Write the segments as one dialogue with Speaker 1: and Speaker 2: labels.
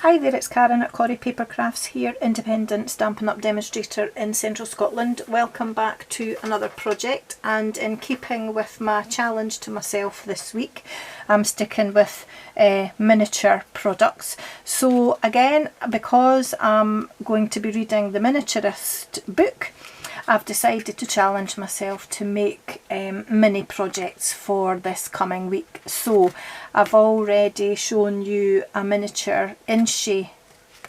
Speaker 1: Hi there, it's Karen at Corrie Paper Crafts here, independent Stampin' Up demonstrator in central Scotland. Welcome back to another project, and in keeping with my challenge to myself this week, I'm sticking with miniature products. So again, because I'm going to be reading the miniaturist book, I've decided to challenge myself to make mini projects for this coming week. So I've already shown you a miniature inchy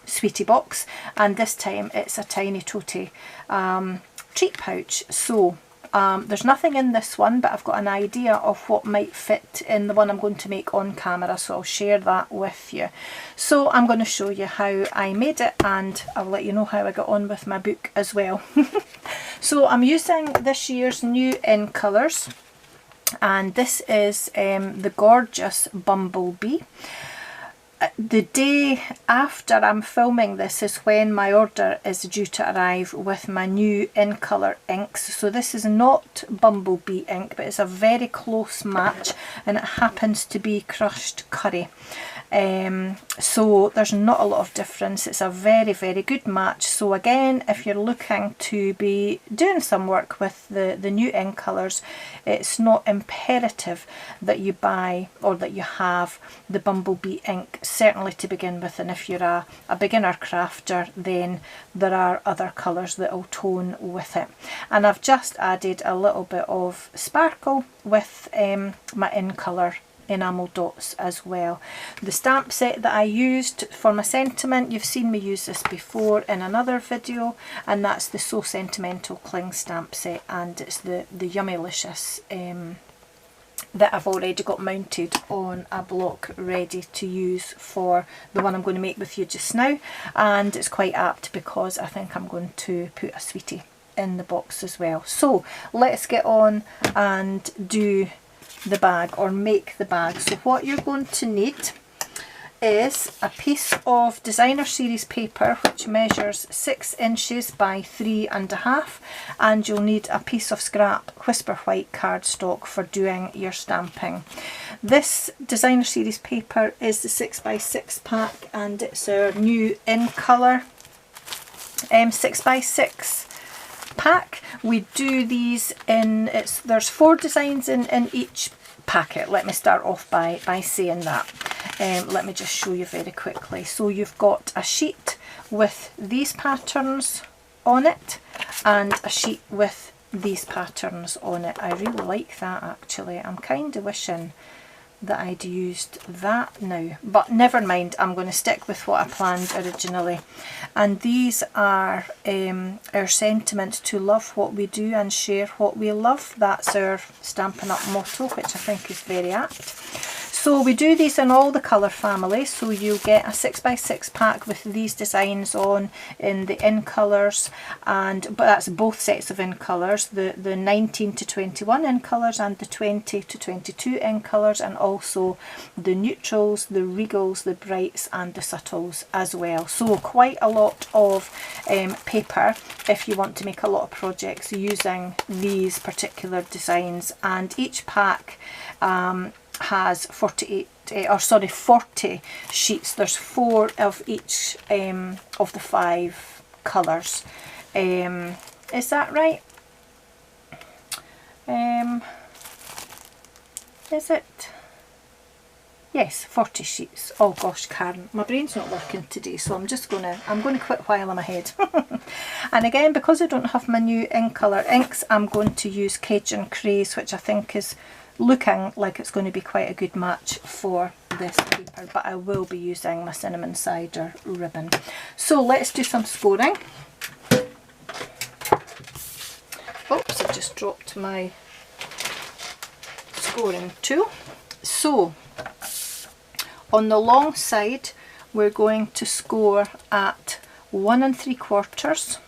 Speaker 1: sweetie box, and this time it's a tiny toty treat pouch. So there's nothing in this one, but I've got an idea of what might fit in the one I'm going to make on camera, so I'll share that with you. So I'm going to show you how I made it, and I'll let you know how I got on with my book as well. So I'm using this year's new in colours, and this is the gorgeous Bumblebee. The day after I'm filming this is when my order is due to arrive with my new in colour inks. So this is not Bumblebee ink, but it's a very close match, and it happens to be crushed curry. So there's not a lot of difference. It's a very, very good match. So again, if you're looking to be doing some work with the new in colours, it's not imperative that you buy or that you have the Bumblebee ink, certainly to begin with. And if you're a beginner crafter, then there are other colours that will tone with it. And I've just added a little bit of sparkle with my in colour enamel dots as well. The stamp set that I used for my sentiment, you've seen me use this before in another video, and that's the So Sentimental Cling stamp set, and it's the Yummylicious that I've already got mounted on a block ready to use for the one I'm going to make with you just now. And it's quite apt because I think I'm going to put a sweetie in the box as well. So let's get on and do the bag, or make the bag. So what you're going to need is a piece of designer series paper which measures 6 inches by 3.5, and you'll need a piece of scrap Whisper White cardstock for doing your stamping. This designer series paper is the 6x6 pack, and it's our new in colour 6x6 pack. We do these in, there's 4 designs in each packet. Let me start off by saying that. Let me just show you very quickly. So you've got a sheet with these patterns on it, and a sheet with these patterns on it. I really like that actually. I'm kind of wishing that I'd used that now, but never mind, I'm going to stick with what I planned originally. And these are our sentiments: to love what we do and share what we love. That's our Stampin' Up motto, which I think is very apt. So we do these in all the colour family, so you'll get a 6x6 pack with these designs on in the in colours, but that's both sets of in colours, the 19 to 21 in colours and the 20 to 22 in colours, and also the neutrals, the regals, the brights and the subtles as well. So quite a lot of paper if you want to make a lot of projects using these particular designs. And each pack has 40 sheets. There's 4 of each of the 5 colours. Is that right? Is it? Yes, 40 sheets. Oh gosh, Karen, my brain's not working today, so I'm going to quit while I'm ahead. And again, because I don't have my new in colour inks, I'm going to use Cajun Craze, which I think is looking like it's going to be quite a good match for this paper, but I will be using my cinnamon cider ribbon. So let's do some scoring. Oops, I just dropped my scoring tool. So on the long side, we're going to score at 1 3/4,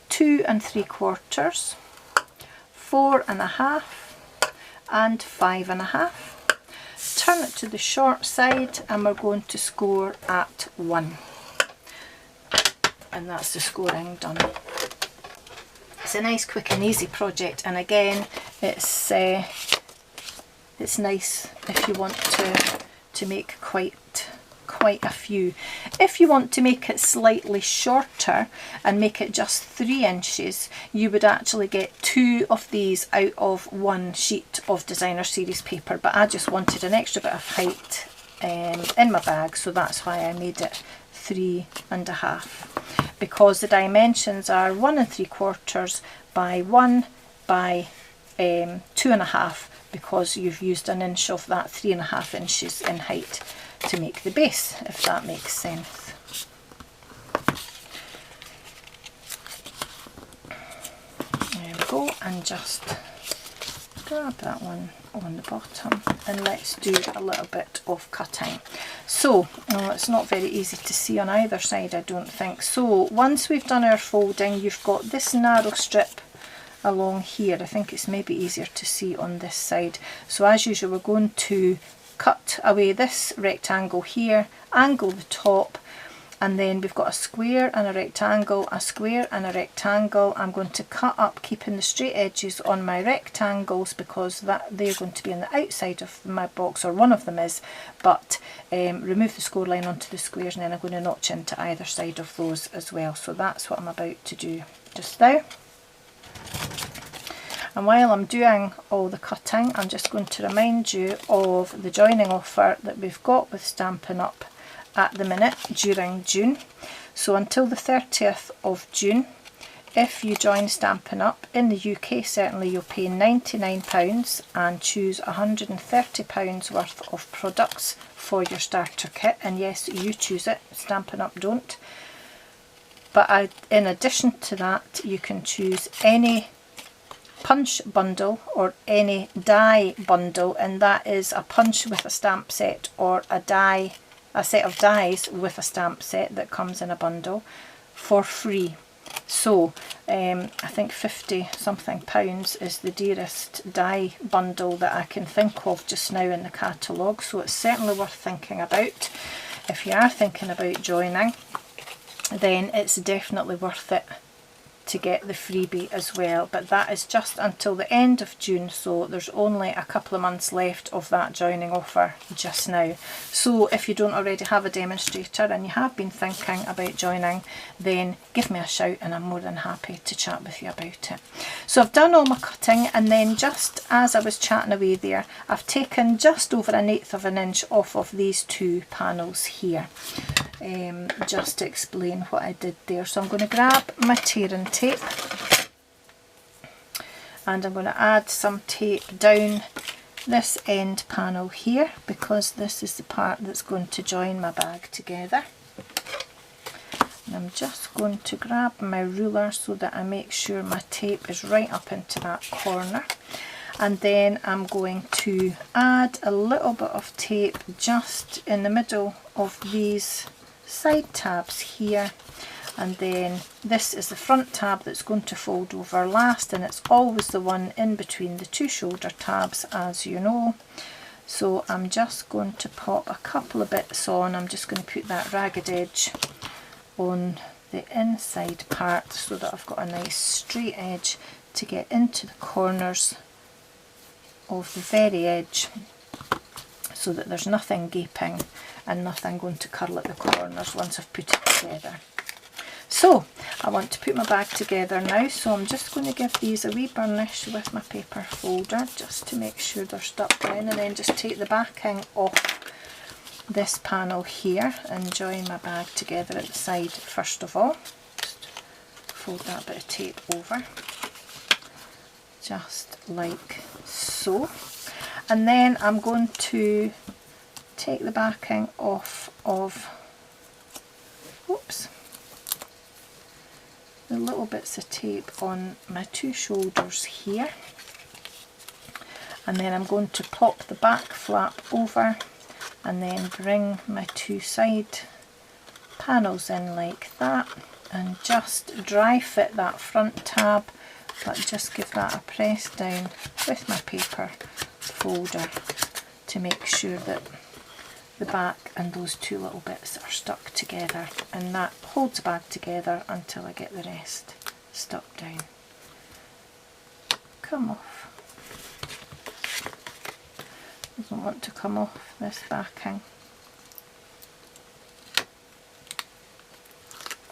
Speaker 1: 2 3/4, 4.5, and 5.5. Turn it to the short side and we're going to score at 1. And that's the scoring done. It's a nice, quick and easy project, and again it's nice if you want to make quite quite a few. If you want to make it slightly shorter and make it just 3 inches, you would actually get 2 of these out of 1 sheet of designer series paper, but I just wanted an extra bit of height in my bag, so that's why I made it 3.5, because the dimensions are 1 3/4 by 1 by 2.5, because you've used an inch of that 3.5 inches in height to make the base, if that makes sense. There we go, and just grab that one on the bottom, and let's do a little bit of cutting. So, it's not very easy to see on either side, I don't think. So once we've done our folding, you've got this narrow strip along here. I think it's maybe easier to see on this side. So as usual, we're going to cut away this rectangle here, angle the top, and then we've got a square and a rectangle, a square and a rectangle. I'm going to cut up, keeping the straight edges on my rectangles, because they're going to be on the outside of my box, or one of them is, but remove the score line onto the squares, and then I'm going to notch into either side of those as well. So that's what I'm about to do just now. And while I'm doing all the cutting, I'm just going to remind you of the joining offer that we've got with Stampin' Up at the minute during June. So until the 30th of June, if you join Stampin' Up, in the UK certainly, you'll pay £99 and choose £130 worth of products for your starter kit. And yes, you choose it, Stampin' Up don't. But in addition to that, you can choose any punch bundle or any die bundle, and that is a punch with a stamp set, or a set of dies with a stamp set that comes in a bundle, for free. So I think £50 something is the dearest die bundle that I can think of just now in the catalogue, so it's certainly worth thinking about. If you are thinking about joining, then it's definitely worth it to get the freebie as well. But that is just until the end of June, so there's only a couple of months left of that joining offer just now. So if you don't already have a demonstrator and you have been thinking about joining, then give me a shout and I'm more than happy to chat with you about it. So I've done all my cutting, and then just as I was chatting away there, I've taken just over 1/8 of an inch off of these 2 panels here, just to explain what I did there. So I'm going to grab my tearing tape, and I'm going to add some tape down this end panel here, because this is the part that's going to join my bag together. And I'm just going to grab my ruler so that I make sure my tape is right up into that corner, and then I'm going to add a little bit of tape just in the middle of these side tabs here, and then this is the front tab that's going to fold over last, and it's always the one in between the 2 shoulder tabs, as you know. So I'm just going to pop a couple of bits on. I'm just going to put that ragged edge on the inside part so that I've got a nice straight edge to get into the corners of the very edge, so that there's nothing gaping and nothing going to curl at the corners once I've put it together. So I want to put my bag together now, so I'm just going to give these a wee burnish with my paper folder just to make sure they're stuck down, and then just take the backing off this panel here and join my bag together at the side first of all. Just fold that bit of tape over, just like so. And then I'm going to take the backing off of, whoops, the little bits of tape on my 2 shoulders here, and then I'm going to plop the back flap over and then bring my 2 side panels in like that, and just dry fit that front tab, but just give that a press down with my paper folder to make sure that the back and those 2 little bits are stuck together, and that holds the bag together until I get the rest stuck down. Come off. Doesn't want to come off, this backing.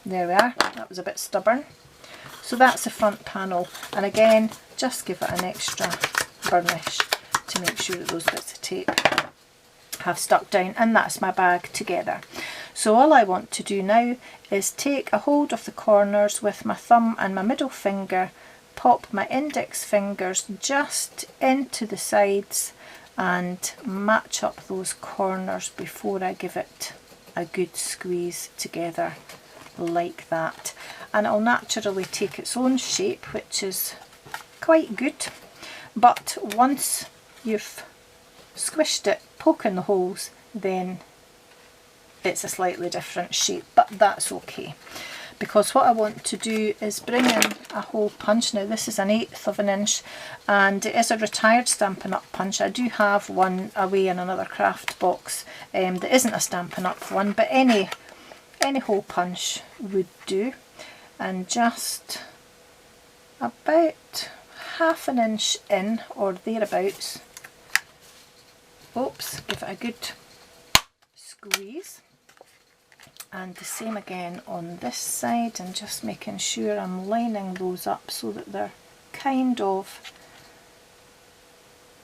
Speaker 1: There we are, that was a bit stubborn. So that's the front panel, and again just give it an extra burnish to make sure that those bits of tape have stuck down, and that's my bag together. So all I want to do now is take a hold of the corners with my thumb and my middle finger, pop my index fingers just into the sides and match up those corners before I give it a good squeeze together like that, and it'll naturally take its own shape, which is quite good. But once you've squished it, poking the holes, then it's a slightly different shape, but that's okay, because what I want to do is bring in a hole punch. Now this is 1/8 of an inch, and it is a retired Stampin' Up punch. I do have one away in another craft box that isn't a Stampin' Up one, but any hole punch would do, and just about 1/2 inch in or thereabouts. Oops, give it a good squeeze, and the same again on this side, and just making sure I'm lining those up so that they're kind of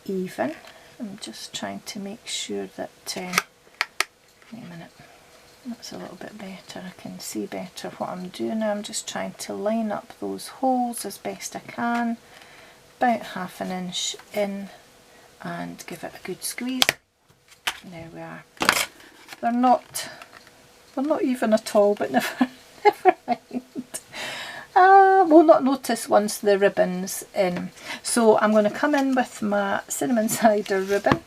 Speaker 1: even. I'm just trying to make sure that wait a minute, that's a little bit better, I can see better what I'm doing now. I'm just trying to line up those holes as best I can, about 1/2 inch in, and give it a good squeeze. There we are. They're not even at all, but never mind. We'll not notice once the ribbon's in. So I'm going to come in with my cinnamon cider ribbon.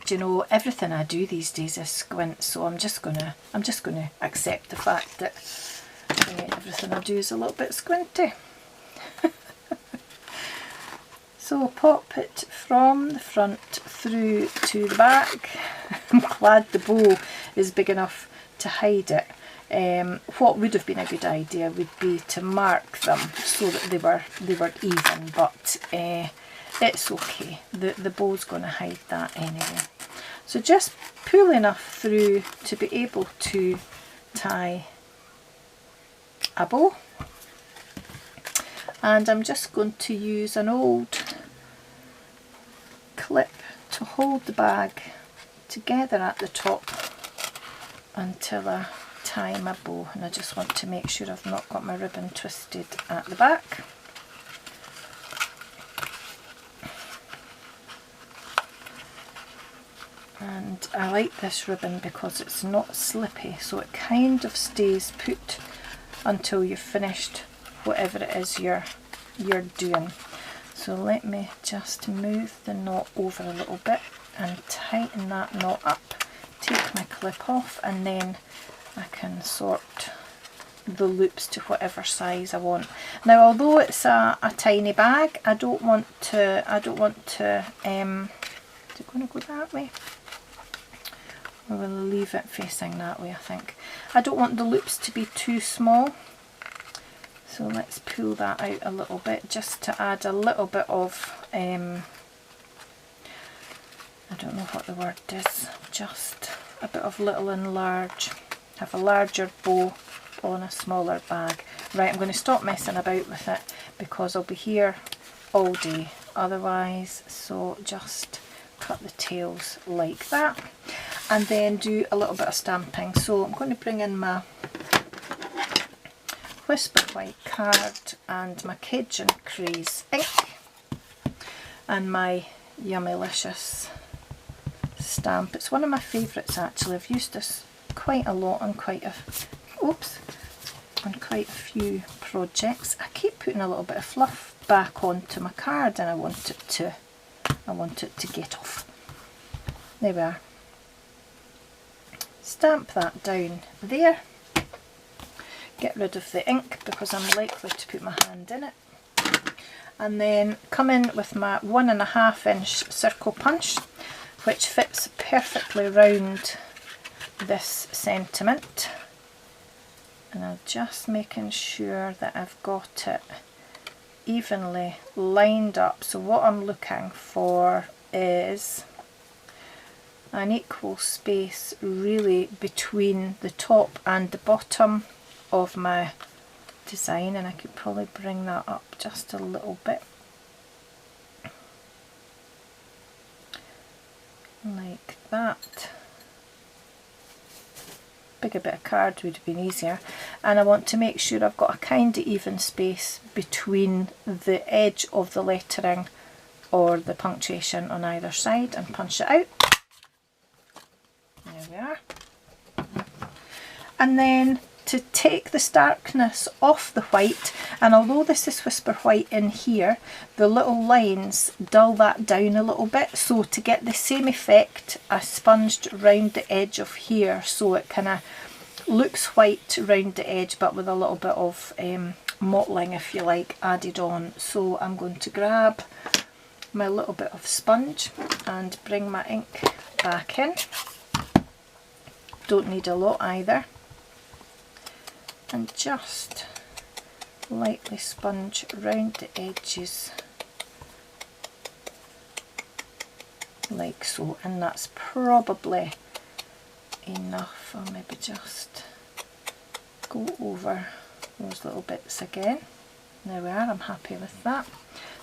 Speaker 1: Do you know, everything I do these days is squint, so I'm just gonna accept the fact that everything I do is a little bit squinty. So pop it from the front through to the back. I'm glad the bow is big enough to hide it. What would have been a good idea would be to mark them so that they were even, but it's okay. The bow's going to hide that anyway. So just pull enough through to be able to tie a bow. And I'm just going to use an old clip to hold the bag together at the top until I tie my bow, and I just want to make sure I've not got my ribbon twisted at the back. And I like this ribbon because it's not slippy, so it kind of stays put until you've finished whatever it is you're doing. So let me just move the knot over a little bit and tighten that knot up, take my clip off, and then I can sort the loops to whatever size I want. Now, although it's a tiny bag, I don't want to is it going to go that way? Or will I leave it facing that way, I think. I don't want the loops to be too small. So let's pull that out a little bit, just to add a little bit of, I don't know what the word is, just a bit of little and large. Have a larger bow on a smaller bag. Right, I'm going to stop messing about with it because I'll be here all day otherwise, so just cut the tails like that and then do a little bit of stamping. So I'm going to bring in my Whisper White card and my Cajun Craze ink and my Yummylicious stamp. It's one of my favourites actually. I've used this quite a lot on quite a few projects. I keep putting a little bit of fluff back onto my card and I want it to get off. There we are. Stamp that down there. Get rid of the ink because I'm likely to put my hand in it, and then come in with my 1.5 inch circle punch, which fits perfectly round this sentiment, and I'm just making sure that I've got it evenly lined up. So what I'm looking for is an equal space really between the top and the bottom of my design, and I could probably bring that up just a little bit, like that. Bigger bit of card would have been easier, and I want to make sure I've got a kind of even space between the edge of the lettering or the punctuation on either side, and punch it out. There we are. And then to take the starkness off the white, and although this is Whisper White in here, the little lines dull that down a little bit, so to get the same effect I sponged round the edge of here, so it kind of looks white round the edge but with a little bit of mottling, if you like, added on. So I'm going to grab my little bit of sponge and bring my ink back in. Don't need a lot either. And just lightly sponge round the edges like so, and that's probably enough. I'll maybe just go over those little bits again. There we are, I'm happy with that.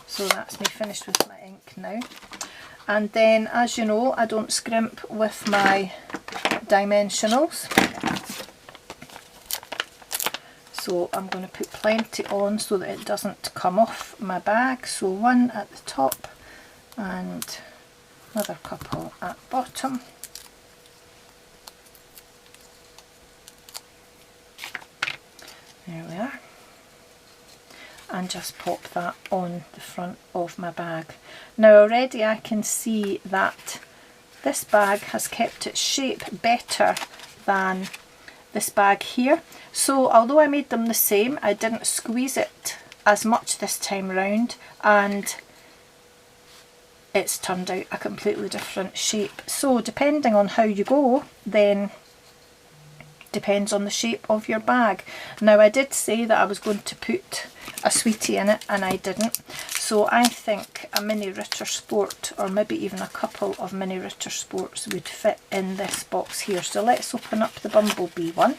Speaker 1: So that's me finished with my ink now. And then, as you know, I don't scrimp with my dimensionals. So I'm going to put plenty on so that it doesn't come off my bag. So one at the top and another couple at bottom. There we are. And just pop that on the front of my bag. Now already I can see that this bag has kept its shape better than this bag here. So although I made them the same, I didn't squeeze it as much this time round, and it's turned out a completely different shape. So depending on how you go, then depends on the shape of your bag. Now I did say that I was going to put a sweetie in it, and I didn't. So I think a mini Ritter Sport, or maybe even a couple of mini Ritter Sports, would fit in this box here. So let's open up the Bumblebee one.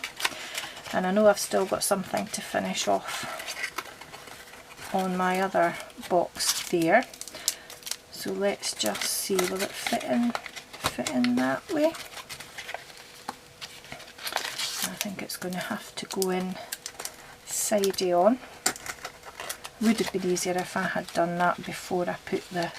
Speaker 1: And I know I've still got something to finish off on my other box there. So let's just see, will it fit in that way? I think it's going to have to go in sidey on. Would have been easier if I had done that before I put the...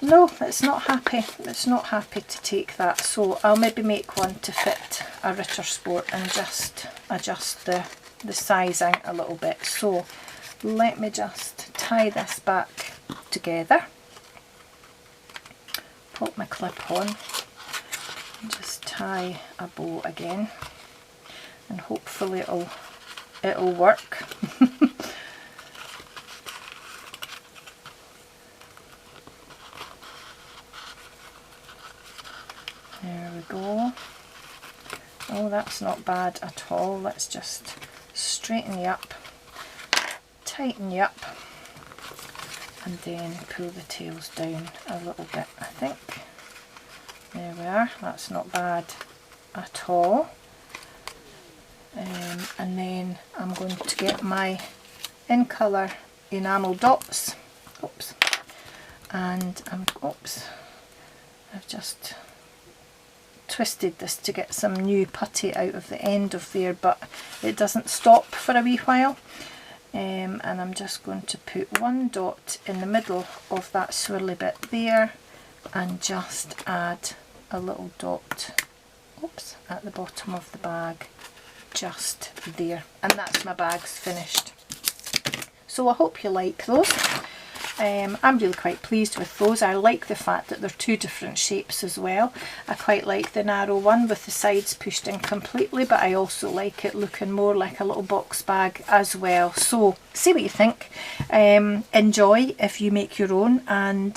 Speaker 1: No, it's not happy. It's not happy to take that. So I'll maybe make one to fit a Ritter Sport and just adjust the sizing a little bit. So let me just tie this back together. Pop my clip on. And just tie a bow again. And hopefully it'll work. There we go. Oh, that's not bad at all. Let's just straighten you up, tighten you up, and then pull the tails down a little bit, I think. There we are. That's not bad at all. And then I'm going to get my in colour enamel dots. Oops. And I've just twisted this to get some new putty out of the end of there, but it doesn't stop for a wee while. And I'm just going to put one dot in the middle of that swirly bit there, and just add a little dot, oops, at the bottom of the bag, just there, and that's my bags finished. So I hope you like those. I'm really quite pleased with those. I like the fact that they're two different shapes as well. I quite like the narrow one with the sides pushed in completely, but I also like it looking more like a little box bag as well. So see what you think. Enjoy if you make your own, and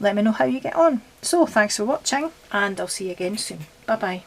Speaker 1: let me know how you get on. So thanks for watching, and I'll see you again soon. Bye bye.